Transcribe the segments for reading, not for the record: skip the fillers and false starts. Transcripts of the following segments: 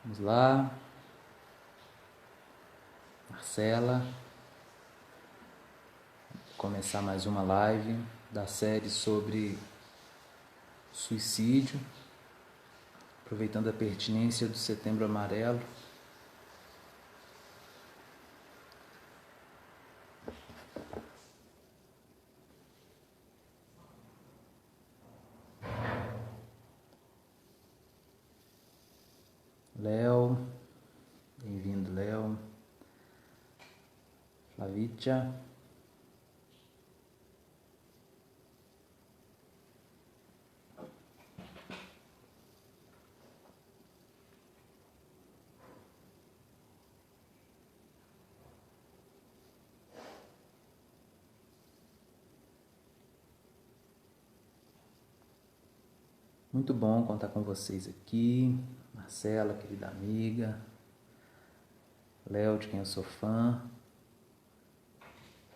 Vamos lá. Marcela. Vou começar mais uma live da série sobre suicídio, aproveitando a pertinência do Setembro Amarelo. Léo, bem-vindo, Léo. Flavícia. Muito bom contar com vocês aqui. Marcela, querida amiga. Léo, de quem eu sou fã.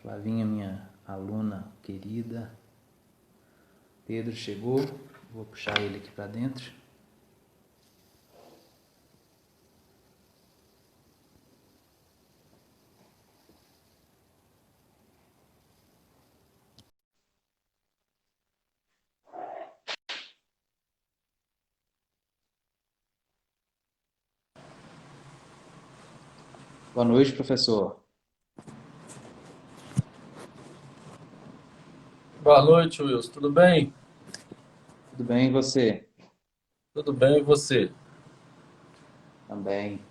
Flavinha, minha aluna querida. Pedro chegou. Vou puxar ele aqui para dentro. Boa noite, professor. Boa noite, Wilson. Tudo bem? Tudo bem, e você? Tudo bem, e você? Também.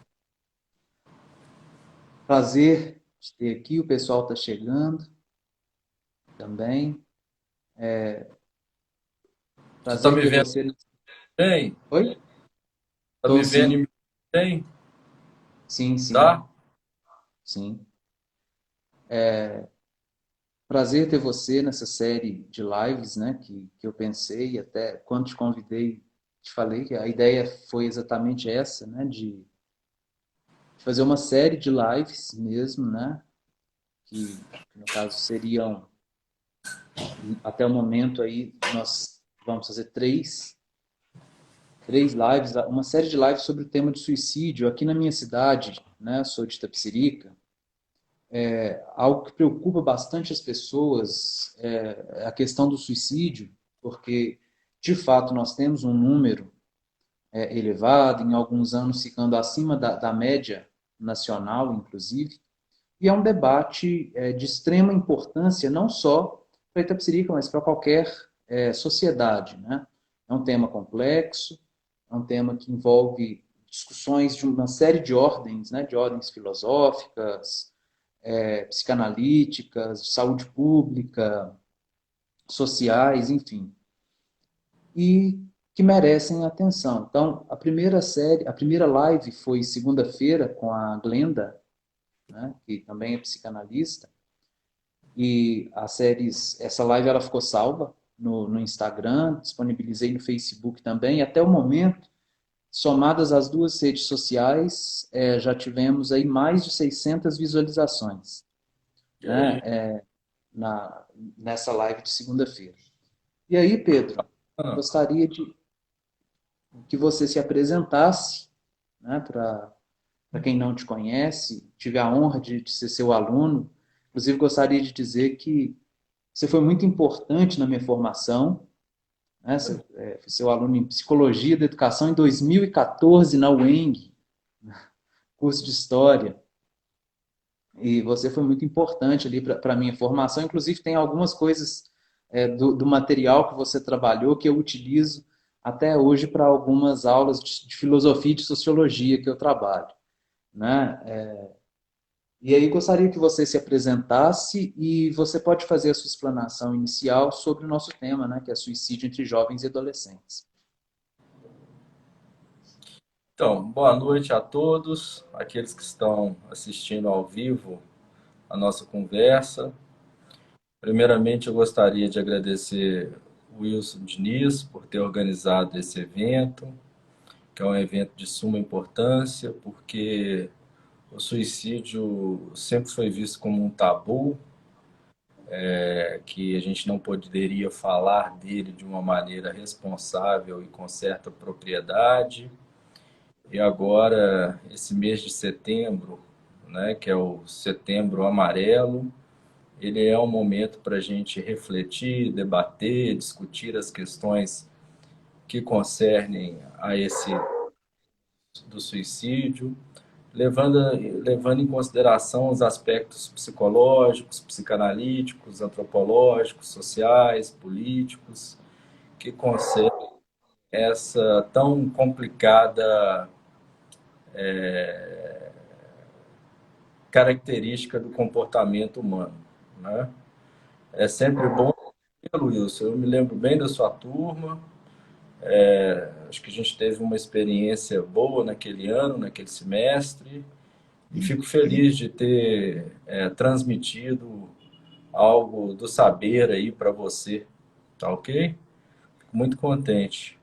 Prazer de ter aqui, o pessoal está chegando também. Você está Prazer me ter vendo você. bem? Oi? Está Tô me vendo e sim, me bem? sim, sim, Tá? sim. Prazer ter você nessa série de lives, né, que eu pensei, até quando te convidei, te falei que a ideia foi exatamente essa, né, de fazer uma série de lives mesmo, né, que no caso seriam, até o momento aí, nós vamos fazer três lives, uma série de lives sobre o tema de suicídio aqui na minha cidade, né? Sou de Itapecerica. Algo que preocupa bastante as pessoas é a questão do suicídio, porque de fato nós temos um número elevado, em alguns anos ficando acima da média nacional, inclusive, e é um debate de extrema importância, não só para Itapecerica, mas para qualquer sociedade, né? É um tema complexo, é um tema que envolve discussões de uma série de ordens, né? De ordens filosóficas, psicanalíticas, de saúde pública, sociais, enfim, e que merecem atenção. Então, a primeira live foi segunda-feira com a Glenda, né, que também é psicanalista, e essa live ela ficou salva no Instagram, disponibilizei no Facebook também. Até o momento, somadas as duas redes sociais, já tivemos aí mais de 600 visualizações, E aí? né, nessa live de segunda-feira. E aí, Pedro, Ah, gostaria de que você se apresentasse, né, para quem não te conhece, tive a honra de ser seu aluno. Inclusive, gostaria de dizer que você foi muito importante na minha formação, né? Você foi seu aluno em Psicologia da Educação em 2014 na UENG, curso de História. E você foi muito importante ali para a minha formação. Inclusive, tem algumas coisas do material que você trabalhou que eu utilizo até hoje para algumas aulas de filosofia e de sociologia que eu trabalho, né? E aí gostaria que você se apresentasse e você pode fazer a sua explanação inicial sobre o nosso tema, né, que é suicídio entre jovens e adolescentes. então, boa noite a todos, aqueles que estão assistindo ao vivo a nossa conversa. Primeiramente, eu gostaria de agradecer o Wilson Diniz por ter organizado esse evento, que é um evento de suma importância, porque o suicídio sempre foi visto como um tabu, que a gente não poderia falar dele de uma maneira responsável e com certa propriedade. E agora, esse mês de setembro, né, que é o Setembro Amarelo, ele é um momento para a gente refletir, debater, discutir as questões que concernem a esse do suicídio, levando, levando em consideração os aspectos psicológicos, psicanalíticos, antropológicos, sociais, políticos, que concernem essa tão complicada característica do comportamento humano, né? É sempre bom, Wilson. Eu me lembro bem da sua turma. Acho que a gente teve uma experiência boa naquele ano, naquele semestre, e fico feliz de ter transmitido algo do saber aí para você, tá ok? Fico muito contente.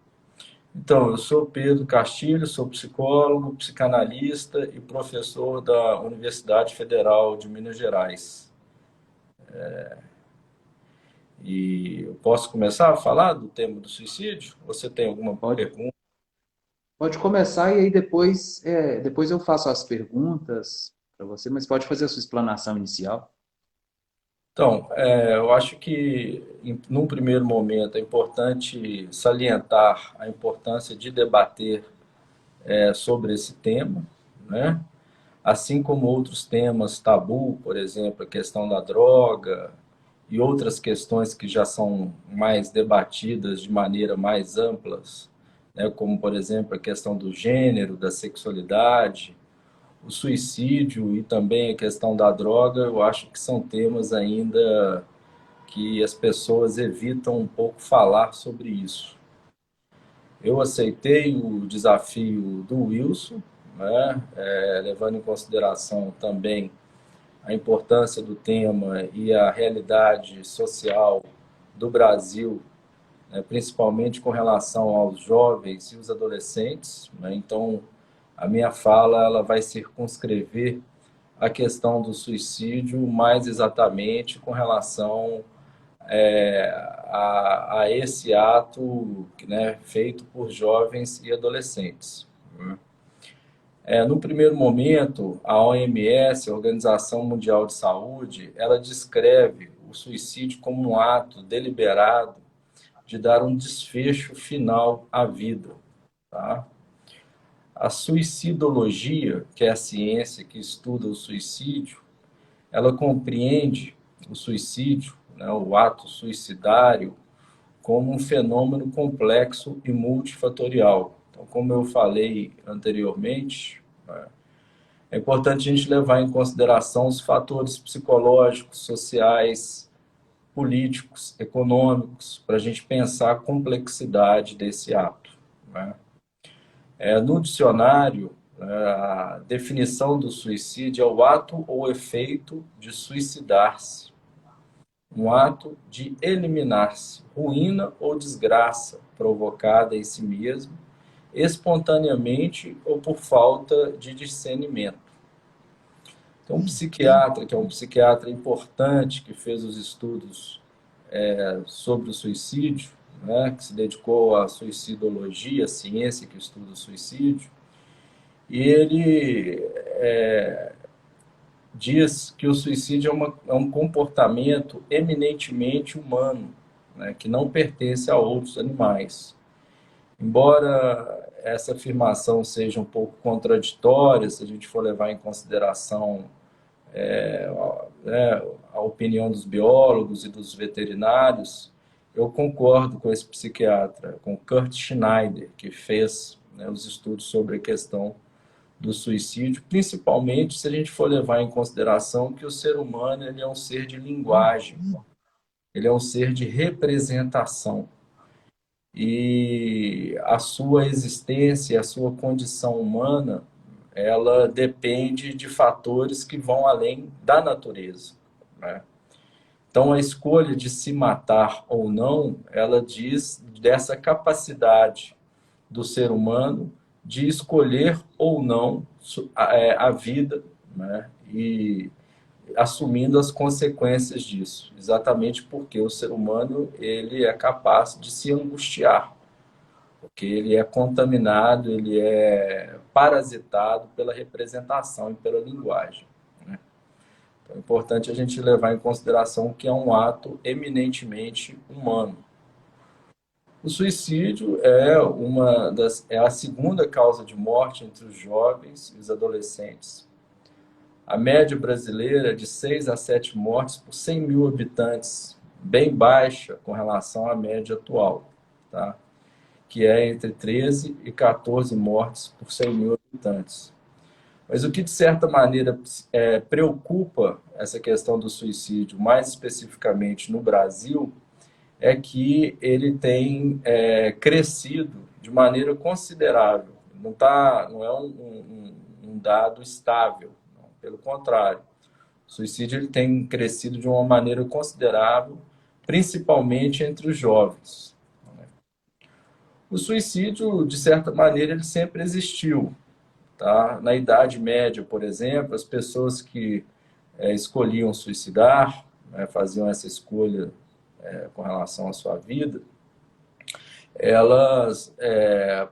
Então, eu sou Pedro Castilho, sou psicólogo, psicanalista e professor da Universidade Federal de Minas Gerais. E eu posso começar a falar do tema do suicídio? Você tem alguma Pode, pergunta? pode começar e aí depois eu faço as perguntas para você, mas pode fazer a sua explanação inicial. Então, eu acho que, num primeiro momento, é importante salientar a importância de debater sobre esse tema, né? Assim como outros temas tabu, por exemplo, a questão da droga e outras questões que já são mais debatidas de maneira mais ampla, né? Como, por exemplo, a questão do gênero, da sexualidade, o suicídio e também a questão da droga, eu acho que são temas ainda que as pessoas evitam um pouco falar sobre isso. Eu aceitei o desafio do Wilson, né, levando em consideração também a importância do tema e a realidade social do Brasil, né, principalmente com relação aos jovens e os adolescentes, né. Então, a minha fala ela vai circunscrever a questão do suicídio mais exatamente com relação a esse ato, né, feito por jovens e adolescentes. No primeiro momento, a OMS, a Organização Mundial de Saúde, ela descreve o suicídio como um ato deliberado de dar um desfecho final à vida. Tá? A suicidologia, que é a ciência que estuda o suicídio, ela compreende o suicídio, né, o ato suicidário, como um fenômeno complexo e multifatorial. Então, como eu falei anteriormente, né, é importante a gente levar em consideração os fatores psicológicos, sociais, políticos, econômicos, para a gente pensar a complexidade desse ato. Né? No dicionário, a definição do suicídio é o ato ou efeito de suicidar-se, um ato de eliminar-se, ruína ou desgraça provocada em si mesmo, espontaneamente ou por falta de discernimento. Então, um psiquiatra, que é um psiquiatra importante, que fez os estudos sobre o suicídio, né, que se dedicou à suicidologia, a ciência que estuda o suicídio, e ele diz que o suicídio é um comportamento eminentemente humano, né, que não pertence a outros animais. Embora essa afirmação seja um pouco contraditória, se a gente for levar em consideração a opinião dos biólogos e dos veterinários, eu concordo com esse psiquiatra, com Kurt Schneider, que fez, né, os estudos sobre a questão do suicídio, principalmente se a gente for levar em consideração que o ser humano ele é um ser de linguagem, ele é um ser de representação. E a sua existência, a sua condição humana, ela depende de fatores que vão além da natureza, né? Então, a escolha de se matar ou não, ela diz dessa capacidade do ser humano de escolher ou não a vida, né? E assumindo as consequências disso, exatamente porque o ser humano ele é capaz de se angustiar, porque ele é contaminado, ele é parasitado pela representação e pela linguagem, né? Então, é importante a gente levar em consideração que é um ato eminentemente humano. O suicídio é a segunda causa de morte entre os jovens e os adolescentes. A média brasileira é de 6 a 7 mortes por 100 mil habitantes, bem baixa com relação à média atual, tá? Que é entre 13 e 14 mortes por 100 mil habitantes. Mas o que, de certa maneira, preocupa essa questão do suicídio, mais especificamente no Brasil, é que ele tem crescido de maneira considerável. Não é um dado estável, não, pelo contrário. O suicídio ele tem crescido de uma maneira considerável, principalmente entre os jovens. O suicídio, de certa maneira, ele sempre existiu, tá? Na Idade Média, por exemplo, as pessoas que escolhiam suicidar, né, faziam essa escolha com relação à sua vida, elas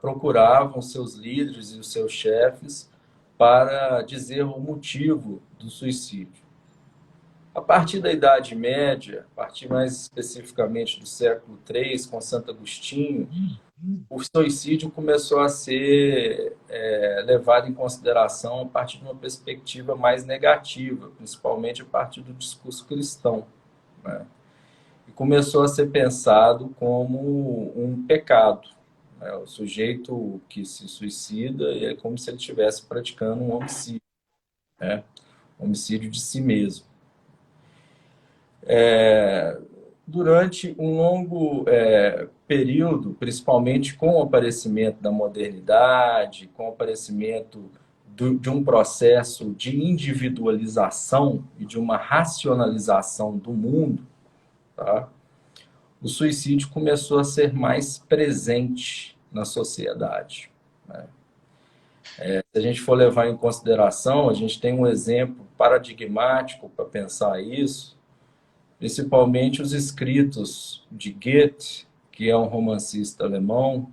procuravam seus líderes e os seus chefes para dizer o motivo do suicídio. A partir da Idade Média, a partir mais especificamente do século III, com Santo Agostinho, o suicídio começou a ser levado em consideração a partir de uma perspectiva mais negativa, principalmente a partir do discurso cristão, né? E começou a ser pensado como um pecado, né? O sujeito que se suicida é como se ele estivesse praticando um homicídio, né? Um homicídio de si mesmo. Durante um longo período, principalmente com o aparecimento da modernidade, com o aparecimento de um processo de individualização e de uma racionalização do mundo, tá? O suicídio começou a ser mais presente na sociedade, né? Se a gente for levar em consideração, a gente tem um exemplo paradigmático para pensar isso, principalmente os escritos de Goethe, que é um romancista alemão,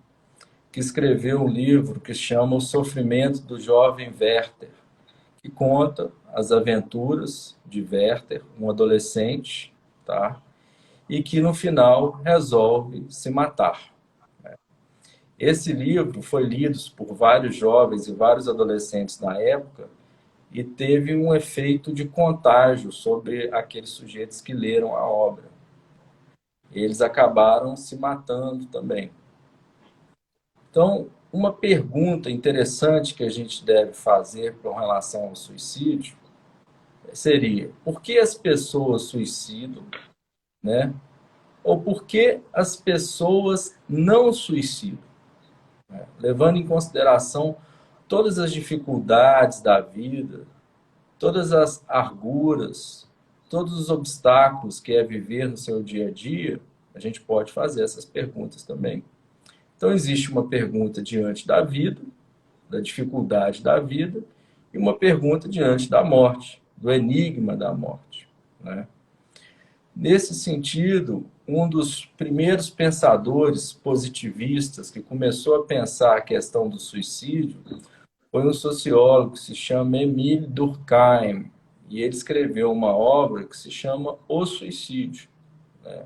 que escreveu um livro que se chama O Sofrimento do Jovem Werther, que conta as aventuras de Werther, um adolescente, tá? E que no final resolve se matar. Esse livro foi lido por vários jovens e vários adolescentes na época e teve um efeito de contágio sobre aqueles sujeitos que leram a obra. Eles acabaram se matando também. Então, uma pergunta interessante que a gente deve fazer com relação ao suicídio seria: por que as pessoas suicidam, né? Ou por que as pessoas não suicidam, né? Levando em consideração todas as dificuldades da vida, todas as arguras, todos os obstáculos que é viver no seu dia a dia, a gente pode fazer essas perguntas também. Então, existe uma pergunta diante da vida, da dificuldade da vida, e uma pergunta diante da morte, do enigma da morte, né? Nesse sentido, um dos primeiros pensadores positivistas que começou a pensar a questão do suicídio foi um sociólogo que se chama Émile Durkheim, e ele escreveu uma obra que se chama O Suicídio, né?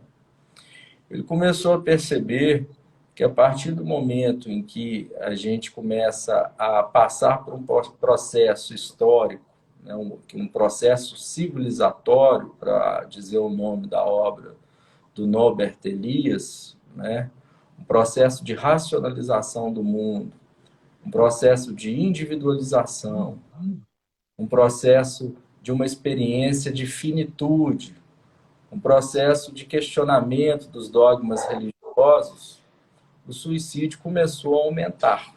Ele começou a perceber que a partir do momento em que a gente começa a passar por um processo histórico, né, um processo civilizatório, para dizer o nome da obra do Norbert Elias, né, um processo de racionalização do mundo, um processo de individualização, um processo de uma experiência de finitude, um processo de questionamento dos dogmas religiosos, o suicídio começou a aumentar.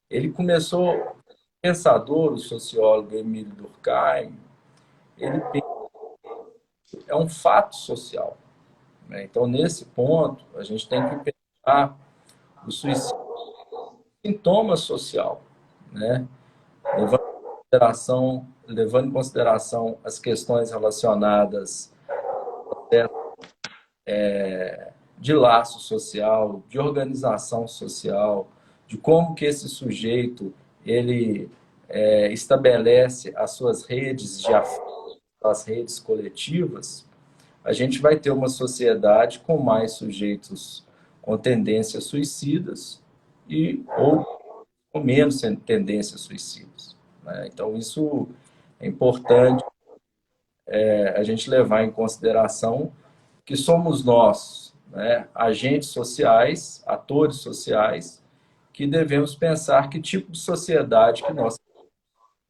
Ele começou, o pensador, o sociólogo Émile Durkheim, ele é um fato social, né? Então, nesse ponto, a gente tem que pensar o suicídio como sintoma social, né? Levando em consideração as questões relacionadas de laço social, de organização social, de como que esse sujeito ele estabelece as suas redes de afeto, as redes coletivas, a gente vai ter uma sociedade com mais sujeitos com tendências suicidas ou com menos tendências suicidas, né? Então, isso é importante a gente levar em consideração que somos nós, né, agentes sociais, atores sociais, que devemos pensar que tipo de sociedade que nós,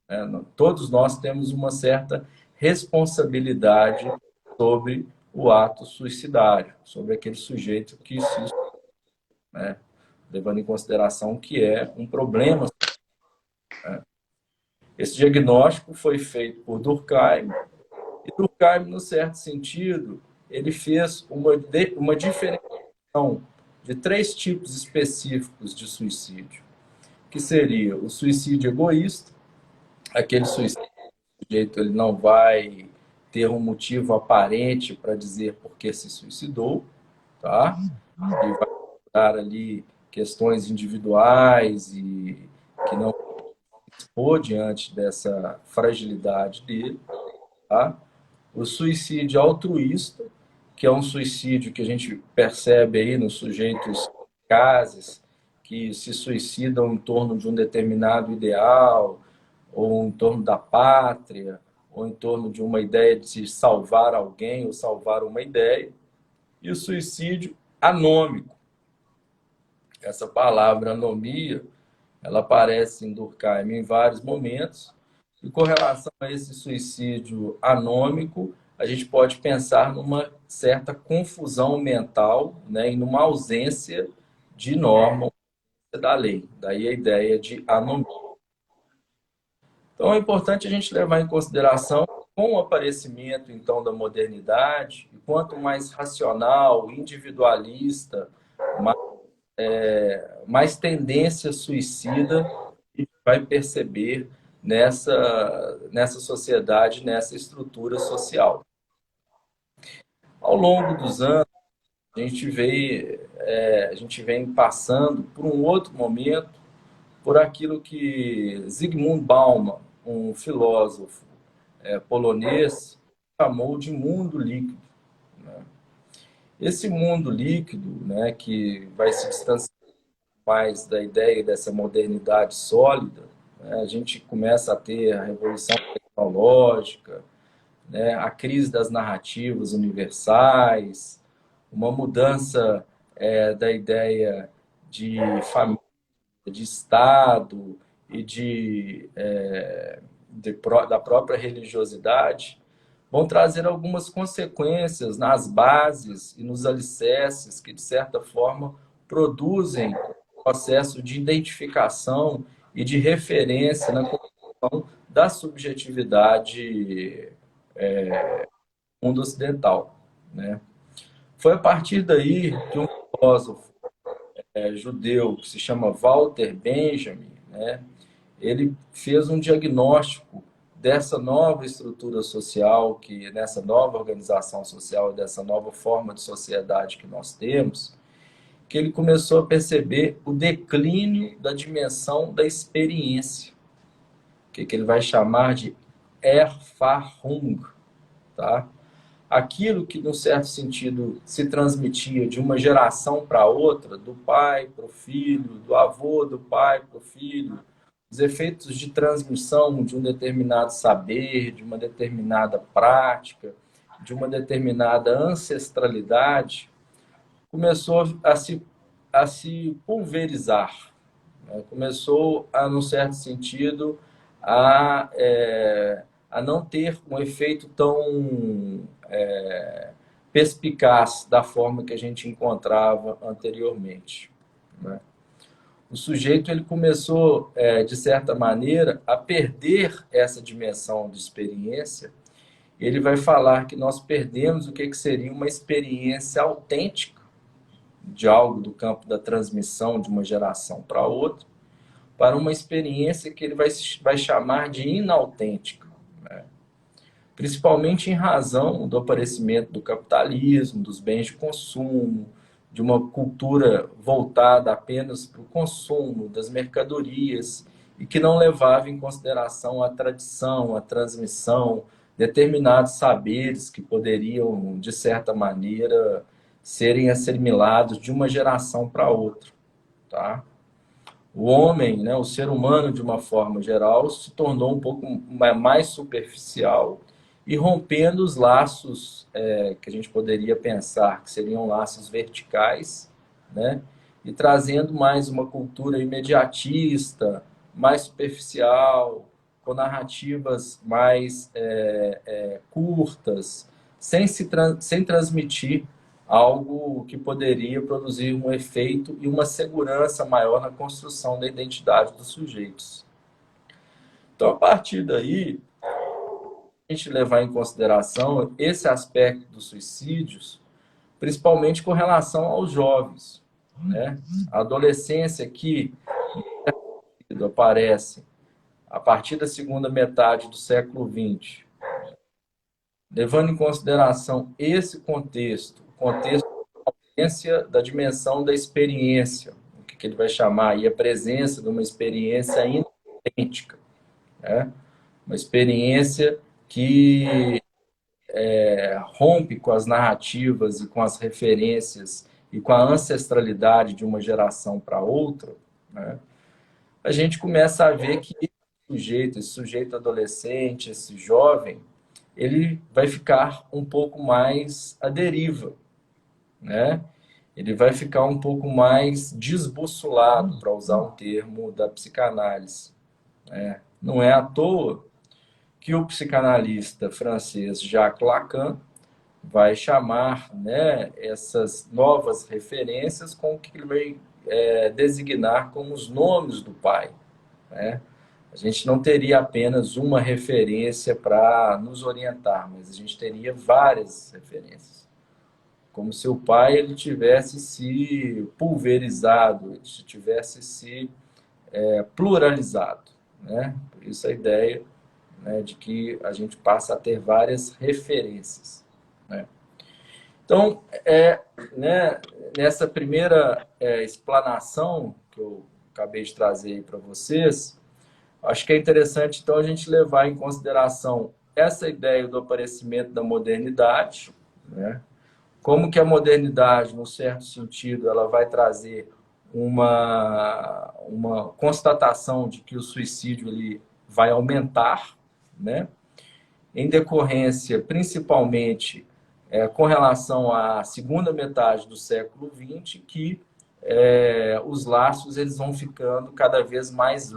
né, todos nós temos uma certa responsabilidade sobre o ato suicidário, sobre aquele sujeito que se, né, levando em consideração que é um problema. Esse diagnóstico foi feito por Durkheim, e Durkheim, no certo sentido, ele fez uma diferenciação de 3 tipos específicos de suicídio, que seria o suicídio egoísta, aquele suicídio ele não vai ter um motivo aparente para dizer por que se suicidou, tá? Ele vai dar ali questões individuais e que não expor diante dessa fragilidade dele, tá? O suicídio altruísta, que é um suicídio que a gente percebe aí nos sujeitos capazes que se suicidam em torno de um determinado ideal, ou em torno da pátria, ou em torno de uma ideia de se salvar alguém ou salvar uma ideia. E o suicídio anômico. Essa palavra anomia, ela aparece em Durkheim em vários momentos, e com relação a esse suicídio anômico, a gente pode pensar numa certa confusão mental, né, e numa ausência de norma da lei. Daí a ideia de anomia. Então é importante a gente levar em consideração, com o aparecimento então da modernidade, e quanto mais racional, individualista, mais tendência suicida a gente vai perceber nessa sociedade, nessa estrutura social. Ao longo dos anos, a gente vem passando por um outro momento, por aquilo que Zygmunt Bauman, um filósofo polonês, chamou de mundo líquido, né? Esse mundo líquido, né, que vai se distanciar mais da ideia dessa modernidade sólida, né, a gente começa a ter a revolução tecnológica, né, a crise das narrativas universais, uma mudança da ideia de família, de Estado e da própria religiosidade, vão trazer algumas consequências nas bases e nos alicerces que, de certa forma, produzem o processo de identificação e de referência na construção da subjetividade do mundo ocidental, né? Foi a partir daí que um filósofo judeu que se chama Walter Benjamin, né, ele fez um diagnóstico dessa nova estrutura social, que nessa nova organização social, dessa nova forma de sociedade que nós temos, que ele começou a perceber o declínio da dimensão da experiência, que ele vai chamar de Erfahrung, tá? Aquilo que, num certo sentido, se transmitia de uma geração para outra, do pai para o filho, do avô do pai para o filho, os efeitos de transmissão de um determinado saber, de uma determinada prática, de uma determinada ancestralidade, começou a se pulverizar, né? Começou, num certo sentido, a, a não ter um efeito tão perspicaz da forma que a gente encontrava anteriormente, né? O sujeito ele começou, de certa maneira, a perder essa dimensão de experiência. Ele vai falar que nós perdemos o que seria uma experiência autêntica de algo do campo da transmissão de uma geração para outra, para uma experiência que ele vai chamar de inautêntica, né? Principalmente em razão do aparecimento do capitalismo, dos bens de consumo, de uma cultura voltada apenas para o consumo das mercadorias e que não levava em consideração a tradição, a transmissão, determinados saberes que poderiam, de certa maneira, serem assimilados de uma geração para outra, tá? O homem, né, o ser humano, de uma forma geral, se tornou um pouco mais superficial e rompendo os laços que a gente poderia pensar que seriam laços verticais, né, e trazendo mais uma cultura imediatista, mais superficial, com narrativas mais curtas, sem transmitir algo que poderia produzir um efeito e uma segurança maior na construção da identidade dos sujeitos. Então, a partir daí, a gente levar em consideração esse aspecto dos suicídios, principalmente com relação aos jovens, né? A adolescência que aparece a partir da segunda metade do século XX, levando em consideração esse contexto, o contexto da dimensão da experiência, o que ele vai chamar aí a presença de uma experiência idêntica, né? Uma experiência que rompe com as narrativas e com as referências e com a ancestralidade de uma geração para outra, né? A gente começa a ver que esse sujeito adolescente, esse jovem, ele vai ficar um pouco mais à deriva, né? Ele vai ficar um pouco mais desbussolado, para usar um termo da psicanálise, né? Não é à toa que o psicanalista francês Jacques Lacan vai chamar, né, essas novas referências com o que ele vai designar como os nomes do pai, né? A gente não teria apenas uma referência para nos orientar, mas a gente teria várias referências. Como se o pai ele tivesse se pulverizado, ele tivesse se pluralizado, né? Por isso a ideia, né, de que a gente passa a ter várias referências, né? Então, né, nessa primeira explanação que eu acabei de trazer para vocês, acho que é interessante, então, a gente levar em consideração essa ideia do aparecimento da modernidade, né? Como que a modernidade, num certo sentido, ela vai trazer uma constatação de que o suicídio ele vai aumentar, né? Em decorrência, principalmente, com relação à segunda metade do século XX, que os laços eles vão ficando cada vez mais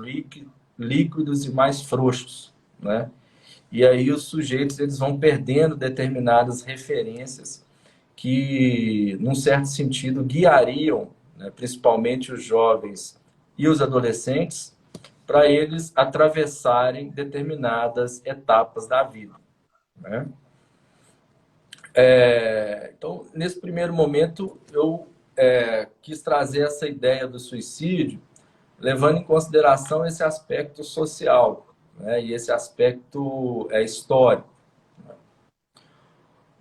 líquidos e mais frouxos, né? E aí os sujeitos eles vão perdendo determinadas referências que, num certo sentido, guiariam, né, principalmente os jovens e os adolescentes, para eles atravessarem determinadas etapas da vida, né? Então, nesse primeiro momento, eu quis trazer essa ideia do suicídio, levando em consideração esse aspecto social, né, e esse aspecto histórico.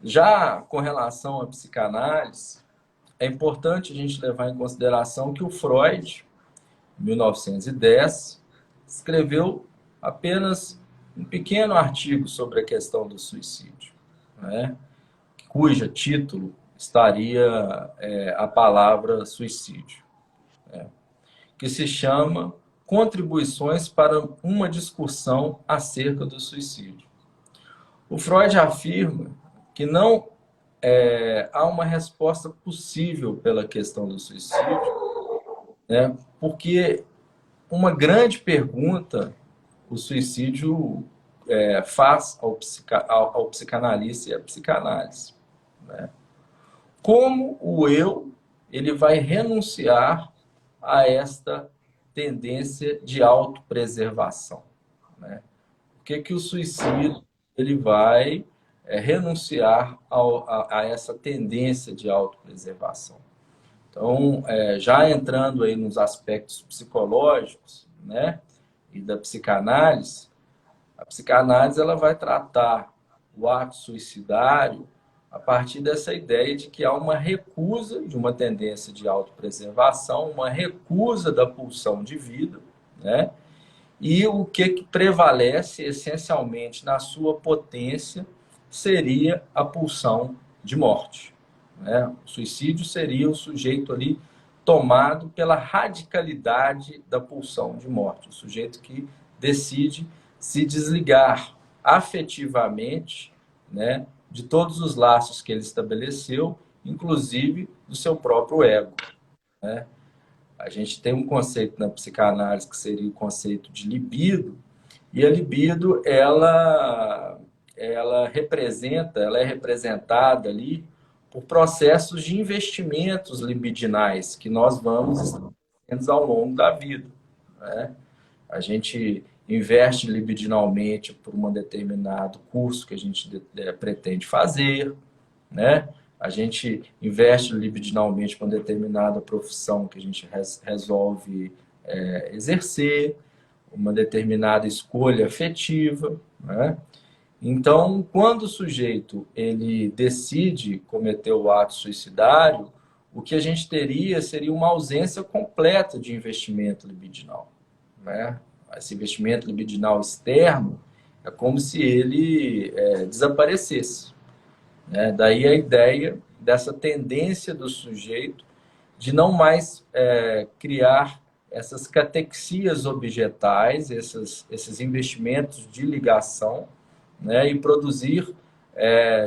Já com relação à psicanálise, é importante a gente levar em consideração que o Freud, em 1910, escreveu apenas um pequeno artigo sobre a questão do suicídio, né? Cujo título estaria a palavra suicídio, né? Que se chama Contribuições para uma discussão acerca do suicídio. O Freud afirma que não há uma resposta possível pela questão do suicídio, né? Porque uma grande pergunta o suicídio faz ao psicanalista e à psicanálise, né? Como o eu ele vai renunciar a esta tendência de autopreservação, né? Por que o suicídio ele vai renunciar a essa tendência de autopreservação? Então, já entrando aí nos aspectos psicológicos, né, e da psicanálise, a psicanálise ela vai tratar o ato suicidário a partir dessa ideia de que há uma recusa de uma tendência de autopreservação, uma recusa da pulsão de vida, né? E o que prevalece essencialmente na sua potência seria a pulsão de morte, né? O suicídio seria o sujeito ali tomado pela radicalidade da pulsão de morte, o sujeito que decide se desligar afetivamente, né, de todos os laços que ele estabeleceu, inclusive do seu próprio ego, né? A gente tem um conceito na psicanálise que seria o conceito de libido, e a libido, ela é representada ali por processos de investimentos libidinais que nós vamos estabelecendo ao longo da vida, né? A gente investe libidinalmente por um determinado curso que a gente pretende fazer, né? A gente investe libidinalmente para uma determinada profissão que a gente resolve exercer, uma determinada escolha afetiva, né? Então, quando o sujeito ele decide cometer o ato suicidário, o que a gente teria seria uma ausência completa de investimento libidinal, né? Esse investimento libidinal externo é como se ele desaparecesse, né? Daí a ideia dessa tendência do sujeito de não mais criar essas catexias objetais, esses investimentos de ligação, né? E produzir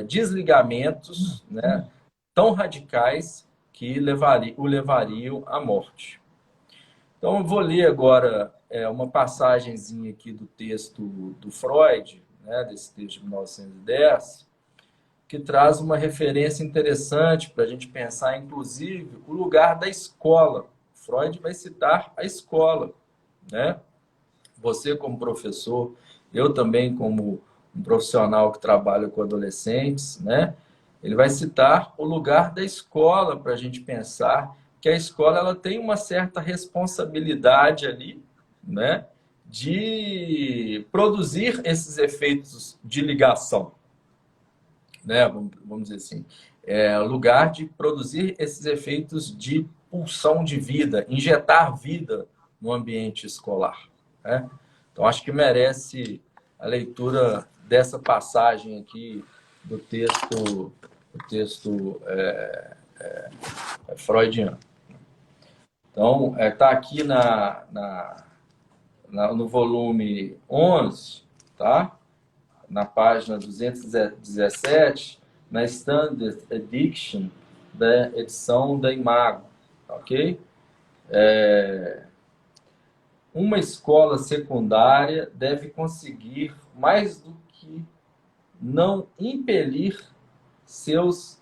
desligamentos, né, tão radicais que o levariam à morte. Então, eu vou ler agora uma passagenzinha aqui do texto do Freud, né, desse texto de 1910, que traz uma referência interessante para a gente pensar, inclusive, o lugar da escola. Freud vai citar a escola, né? Você como professor, eu também como um profissional que trabalha com adolescentes, né? Ele vai citar o lugar da escola para a gente pensar que a escola ela tem uma certa responsabilidade ali, né? De produzir esses efeitos de ligação, né? Vamos dizer assim, lugar de produzir esses efeitos de pulsão de vida, injetar vida no ambiente escolar, né? Então, acho que merece a leitura dessa passagem aqui do texto freudiano. Então, está aqui no volume 11, tá? Na página 217, na Standard Edition da edição da Imago, ok? Uma escola secundária deve conseguir mais do que não impelir seus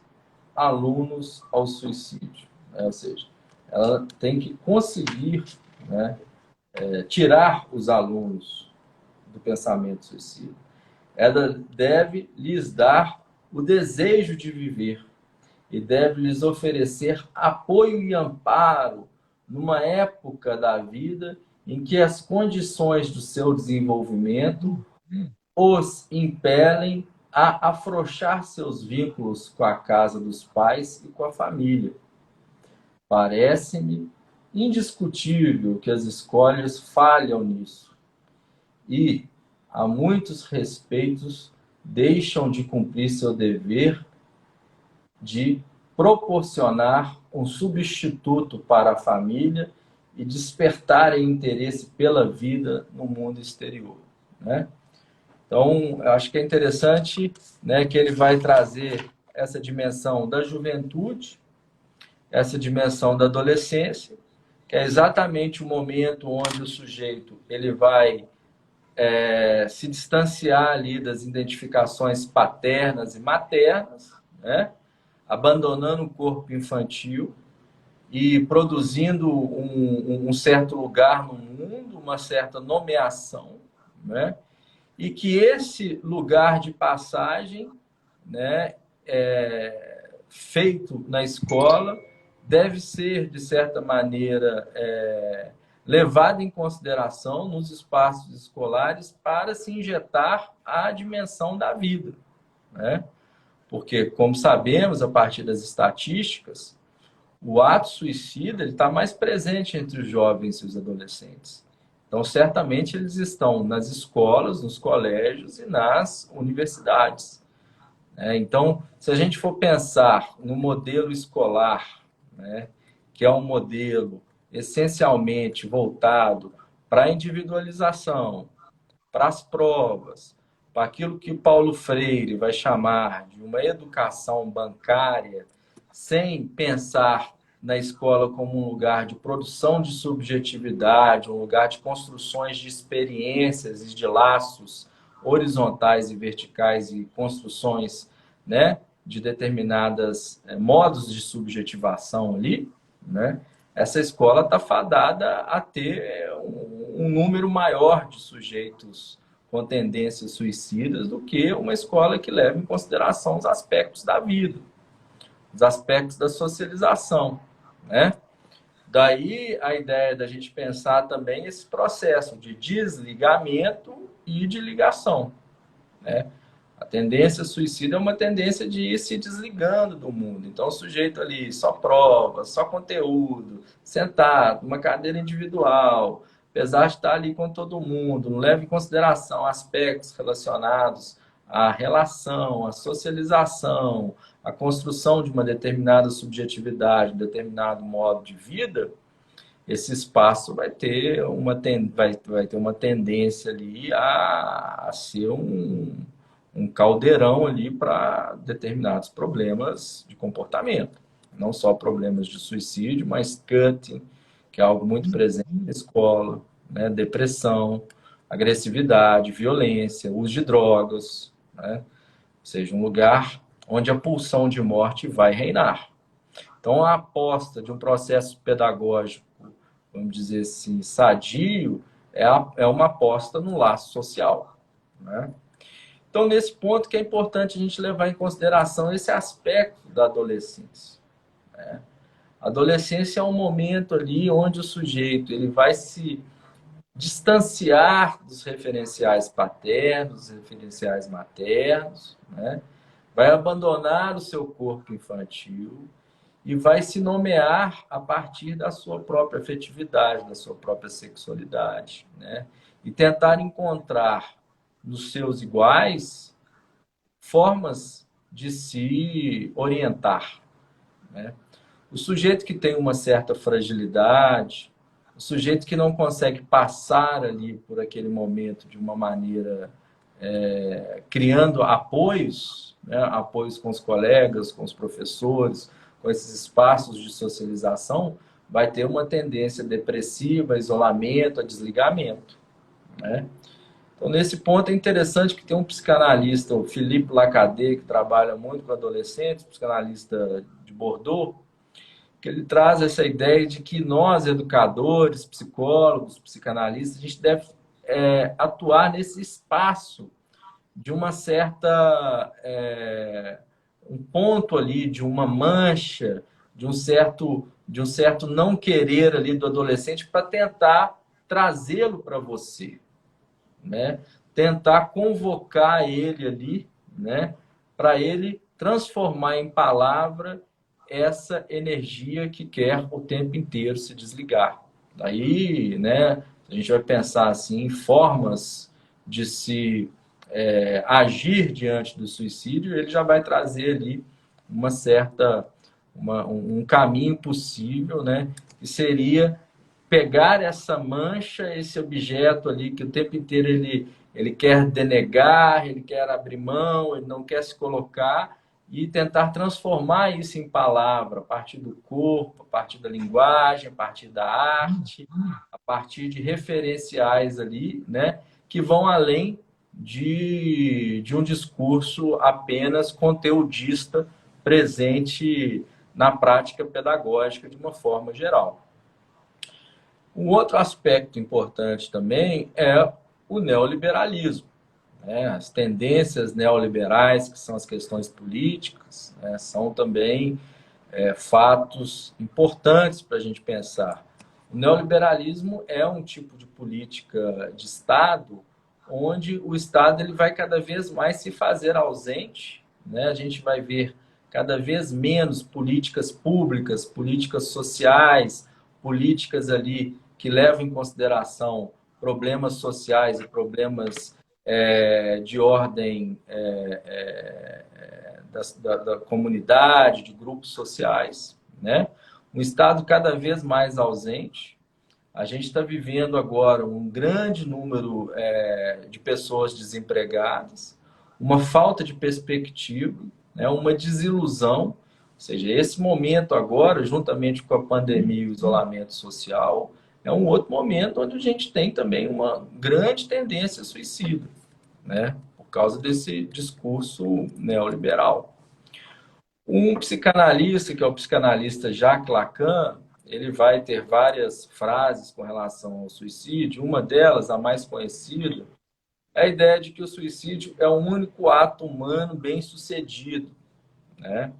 alunos ao suicídio, né? Ou seja, ela tem que conseguir, né, tirar os alunos do pensamento suicida. Ela deve lhes dar o desejo de viver e deve lhes oferecer apoio e amparo numa época da vida em que as condições do seu desenvolvimento os impelem a afrouxar seus vínculos com a casa dos pais e com a família. Parece-me indiscutível que as escolas falham nisso e, a muitos respeitos, deixam de cumprir seu dever de proporcionar um substituto para a família e despertarem interesse pela vida no mundo exterior, né? Então, eu acho que é interessante, né, que ele vai trazer essa dimensão da juventude, essa dimensão da adolescência, que é exatamente o momento onde o sujeito ele vai se distanciar ali das identificações paternas e maternas, né, abandonando o corpo infantil e produzindo um certo lugar no mundo, uma certa nomeação, né? E que esse lugar de passagem, né, feito na escola, deve ser, de certa maneira, levado em consideração nos espaços escolares para se injetar a dimensão da vida, né? Porque, como sabemos, a partir das estatísticas, o ato suicida está mais presente entre os jovens e os adolescentes. Então, certamente, eles estão nas escolas, nos colégios e nas universidades. Então, se a gente for pensar no modelo escolar, né, que é um modelo essencialmente voltado para a individualização, para as provas, para aquilo que Paulo Freire vai chamar de uma educação bancária, sem pensar na escola como um lugar de produção de subjetividade, um lugar de construções de experiências e de laços horizontais e verticais e construções, né, de determinadas modos de subjetivação ali, né? Essa escola está fadada a ter um número maior de sujeitos com tendências suicidas do que uma escola que leva em consideração os aspectos da vida, os aspectos da socialização, né? Daí a ideia da gente pensar também esse processo de desligamento e de ligação, né? A tendência suicida é uma tendência de ir se desligando do mundo. Então, o sujeito ali, só prova, só conteúdo, sentado, numa cadeira individual, apesar de estar ali com todo mundo, não leva em consideração aspectos relacionados à relação, à socialização, à construção de uma determinada subjetividade, um determinado modo de vida, esse espaço vai ter uma tendência ali a ser um caldeirão ali para determinados problemas de comportamento. Não só problemas de suicídio, mas cutting, que é algo muito presente na escola, né? Depressão, agressividade, violência, uso de drogas, né? Ou seja, um lugar onde a pulsão de morte vai reinar. Então, a aposta de um processo pedagógico, vamos dizer assim, sadio, é uma aposta no laço social, né? Então, nesse ponto que é importante a gente levar em consideração esse aspecto da adolescência, né? A adolescência é um momento ali onde o sujeito ele vai se distanciar dos referenciais paternos, dos referenciais maternos, né? Vai abandonar o seu corpo infantil e vai se nomear a partir da sua própria afetividade, da sua própria sexualidade, né? E tentar encontrar nos seus iguais formas de se orientar, né? O sujeito que tem uma certa fragilidade, o sujeito que não consegue passar ali por aquele momento de uma maneira criando apoios, né? Apoios com os colegas, com os professores, com esses espaços de socialização, vai ter uma tendência depressiva, a isolamento, a desligamento, né? Então, nesse ponto é interessante que tem um psicanalista, o Philippe Lacaze, que trabalha muito com adolescentes, psicanalista de Bordeaux, que ele traz essa ideia de que nós, educadores, psicólogos, psicanalistas, a gente deve atuar nesse espaço de uma certa um ponto ali, de uma mancha, de um certo não querer ali do adolescente para tentar trazê-lo para você, né? Tentar convocar ele ali, né? Para ele transformar em palavra essa energia que quer o tempo inteiro se desligar. Daí, né? A gente vai pensar assim em formas de se agir diante do suicídio, ele já vai trazer ali um caminho possível, né? Que seria pegar essa mancha, esse objeto ali que o tempo inteiro ele quer denegar, ele quer abrir mão, ele não quer se colocar e tentar transformar isso em palavra, a partir do corpo, a partir da linguagem, a partir da arte, a partir de referenciais ali, né, que vão além de um discurso apenas conteudista presente na prática pedagógica de uma forma geral. Um outro aspecto importante também é o neoliberalismo, né? As tendências neoliberais, que são as questões políticas, né? São também fatos importantes para a gente pensar. O neoliberalismo é um tipo de política de Estado onde o Estado ele vai cada vez mais se fazer ausente né? A gente vai ver cada vez menos políticas públicas, políticas sociais, políticas ali que levam em consideração problemas sociais e problemas de ordem da comunidade, de grupos sociais, né? Um Estado cada vez mais ausente. A gente está vivendo agora um grande número de pessoas desempregadas, uma falta de perspectiva, né, uma desilusão. Ou seja, esse momento agora, juntamente com a pandemia e o isolamento social, é um outro momento onde a gente tem também uma grande tendência suicida, né, por causa desse discurso neoliberal. Um psicanalista, que é o psicanalista Jacques Lacan, ele vai ter várias frases com relação ao suicídio. Uma delas, a mais conhecida, é a ideia de que o suicídio é o único ato humano bem-sucedido, né?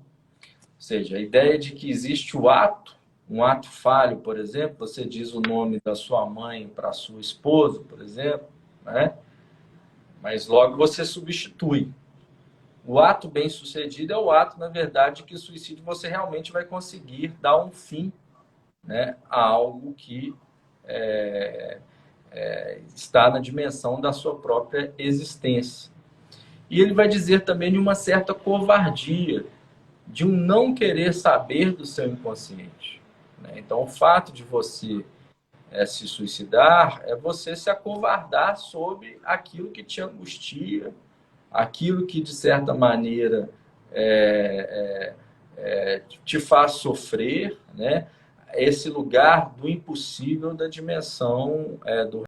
Ou seja, a ideia de que existe o ato, um ato falho, por exemplo, você diz o nome da sua mãe para a sua esposa, por exemplo, né? Mas logo você substitui. O ato bem-sucedido é o ato, na verdade, que o suicídio você realmente vai conseguir dar um fim, né, a algo que está na dimensão da sua própria existência. E ele vai dizer também de uma certa covardia, de um não querer saber do seu inconsciente, né? Então, o fato de você se suicidar é você se acovardar sobre aquilo que te angustia, aquilo que, de certa maneira, te faz sofrer, né? Esse lugar do impossível da dimensão do